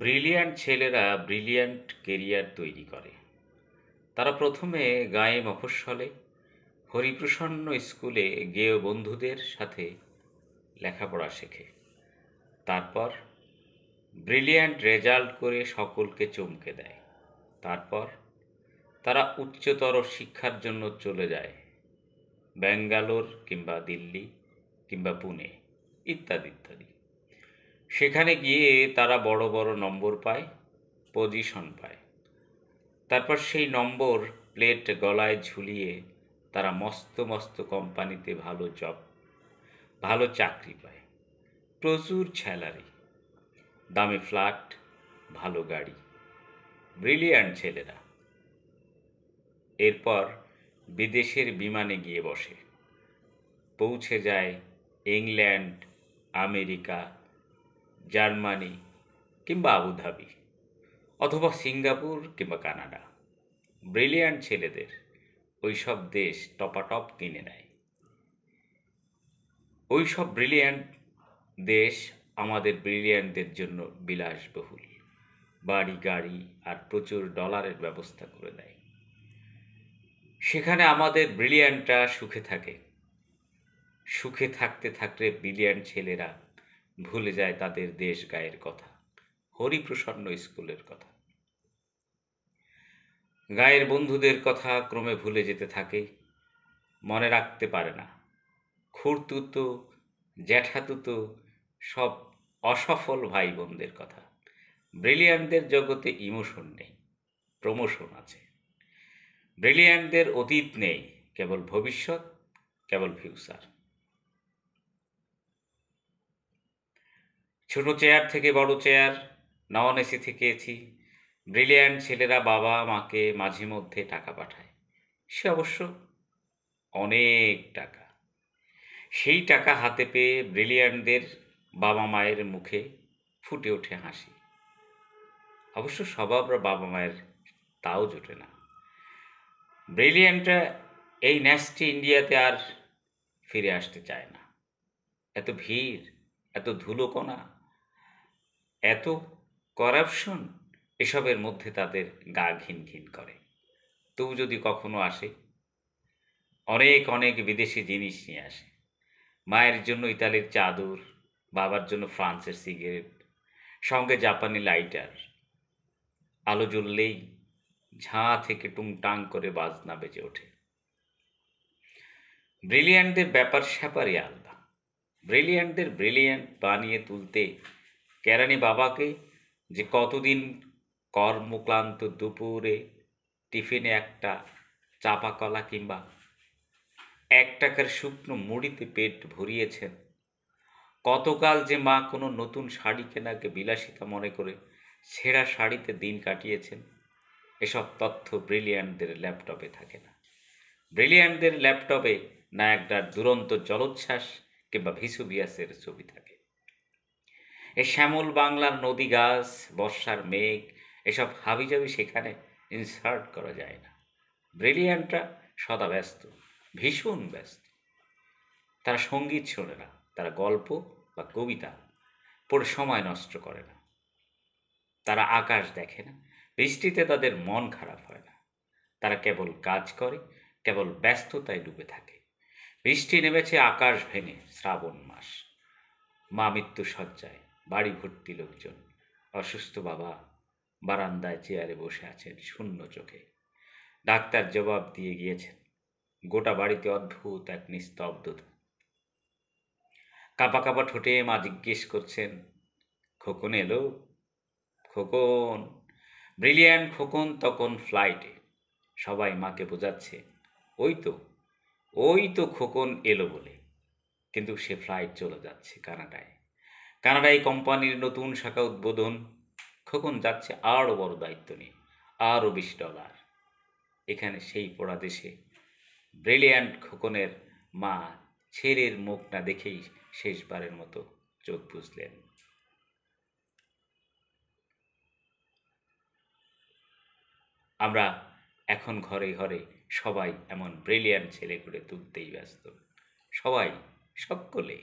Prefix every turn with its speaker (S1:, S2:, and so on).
S1: Brilliant ছেলেরা brilliant career তৈরি করে। তারা প্রথমে গাঁয়ে মফস্বলে হরিপ্রসন্ন স্কুলে গেয় বন্ধুদের সাথে লেখাপড়া শেখে। তারপর ব্রিলিয়ান্ট রেজাল্ট করে সকলকে চমকে দেয়। তারপর তারা উচ্চতর শিক্ষার জন্য চলে যায় ব্যাঙ্গালোর কিংবা দিল্লি কিংবা পুনে ইত্যাদি ইত্যাদি। সেখানে গিয়ে তারা বড় বড় নম্বর পায়, পজিশন পায়। তারপর সেই নম্বর প্লেট গলায় ঝুলিয়ে তারা মস্ত মস্ত কোম্পানিতে ভালো চাকরি পায়, প্রচুর স্যালারি, দামি ফ্ল্যাট, ভালো গাড়ি। ব্রিলিয়ান্ট ছেলেরা এরপর বিদেশের বিমানে গিয়ে বসে, পৌঁছে যায় ইংল্যান্ড, আমেরিকা, জার্মানি কিংবা আবুধাবি অথবা সিঙ্গাপুর কিংবা কানাডা। ব্রিলিয়ান্ট ছেলেদের ওই সব দেশ টপাটপ কিনে নেয়। ওই সব ব্রিলিয়ান্ট দেশ আমাদের ব্রিলিয়ান্টদের জন্য বিলাসবহুল বাড়ি গাড়ি আর প্রচুর ডলারের ব্যবস্থা করে দেয়। সেখানে আমাদের ব্রিলিয়ান্টরা সুখে থাকে। সুখে থাকতে থাকতে ব্রিলিয়ান্ট ছেলেরা ভুলে যায় তাদের দেশ গায়ের কথা, হরিপ্রসন্ন স্কুলের কথা। গায়ের বন্ধুদের কথা ক্রমে ভুলে যেতে থাকে, মনে রাখতে পারে না। খুড়তুতো, জ্যাঠাতুতো সব অসফল ভাই বোনদের কথা। ব্রিলিয়ান্টদের জগতে ইমোশন নেই, প্রমোশন আছে। ব্রিলিয়ান্টদের অতীত নেই, কেবল ভবিষ্যৎ, কেবল ফিউচার। ছোট চেয়ার থেকে বড় চেয়ার, নন এসি থেকে এসি। ব্রিলিয়ান্ট ছেলেরা বাবা মাকে মাঝে মধ্যে টাকা পাঠায়, সে অবশ্য অনেক টাকা। সেই টাকা হাতে পেয়ে ব্রিলিয়ান্টদের বাবা মায়ের মুখে ফুটে ওঠে হাসি। অবশ্য স্বভাব বাবা মায়ের তাও জোটে না। ব্রিলিয়ান্টরা এই ন্যাস্টি ইন্ডিয়াতে আর ফিরে আসতে চায় না। এত ভিড়, এত ধুলোকণা, এত করাপশন, এসবের মধ্যে তাদের গা ঘিন ঘিন করে। তবু যদি কখনো আসে, অনেক অনেক বিদেশি জিনিস নিয়ে আসে। মায়ের জন্য ইতালির চাদর, বাবার জন্য ফ্রান্সের সিগারেট, সঙ্গে জাপানি লাইটার। আলো জ্বললেই ঝাঁ থেকে টুংটাং করে বাজনা বেজে ওঠে। ব্রিলিয়ান্টদের ব্যাপার স্যাপারই আলাদা। ব্রিলিয়ান্টদের ব্রিলিয়ান্ট বানিয়ে তুলতে কেরানি বাবাকে যে কতদিন কর্মক্লান্ত দুপুরে টিফিনে একটা চাপা কলা কিংবা 1 টাকার শুকনো মুড়িতে পেট ভরিয়েছেন, কতকাল যে মা কোনো নতুন শাড়ি কেনাকে বিলাসিতা মনে করে ছেঁড়া শাড়িতে দিন কাটিয়েছেন, এসব তথ্য ব্রিলিয়ান্টদের ল্যাপটপে থাকে না। ব্রিলিয়ান্টদের ল্যাপটপে নায়াগ্রার দুরন্ত জলোচ্ছ্বাস কিংবা ভিসুভিয়াসের ছবি থাকে। এই শ্যামল বাংলার নদী, গাছ, বর্ষার মেঘ, এসব হাবিজাবি সেখানে ইনসার্ট করা যায় না। ব্রিলিয়ান্টরা সদা ব্যস্ত, ভীষণ ব্যস্ত। তারা সঙ্গীত শোনে না, তারা গল্প বা কবিতা পড়ে সময় নষ্ট করে না। তারা আকাশ দেখে না, বৃষ্টিতে তাদের মন খারাপ হয় না। তারা কেবল কাজ করে, কেবল ব্যস্ততায় ডুবে থাকে। বৃষ্টি নেমেছে আকাশ ভেঙে, শ্রাবণ মাস। মা মৃত্যু শয্যায়, বাড়ি ভর্তি লোকজন। অসুস্থ বাবা বারান্দায় চেয়ারে বসে আছেন শূন্য চোখে। ডাক্তার জবাব দিয়ে গিয়েছেন। গোটা বাড়িতে অদ্ভুত এক নিস্তব্ধতা। কাঁপা কাঁপা ঠোঁটে মা জিজ্ঞেস করছেন, খোকন এলো? খোকন। ব্রিলিয়ান্ট খোকন তখন ফ্লাইটে। সবাই মাকে বোঝাচ্ছে, ওই তো খোকন এলো বলে। কিন্তু সে ফ্লাইট চলে যাচ্ছে কানাডায়। কানাডায় কোম্পানির নতুন শাখা উদ্বোধন। খোকন যাচ্ছে আরও বড় দায়িত্ব নিয়ে, আরও $20। এখানে সেই পড়া দেশে ব্রিলিয়ান্ট খোকনের মা ছেলের মুখ না দেখেই শেষবারের মতো চোখ বুজলেন। আমরা এখন ঘরে ঘরে সবাই এমন ব্রিলিয়ান্ট ছেলে করে তুলতেই ব্যস্ত। সবাই, সকলে।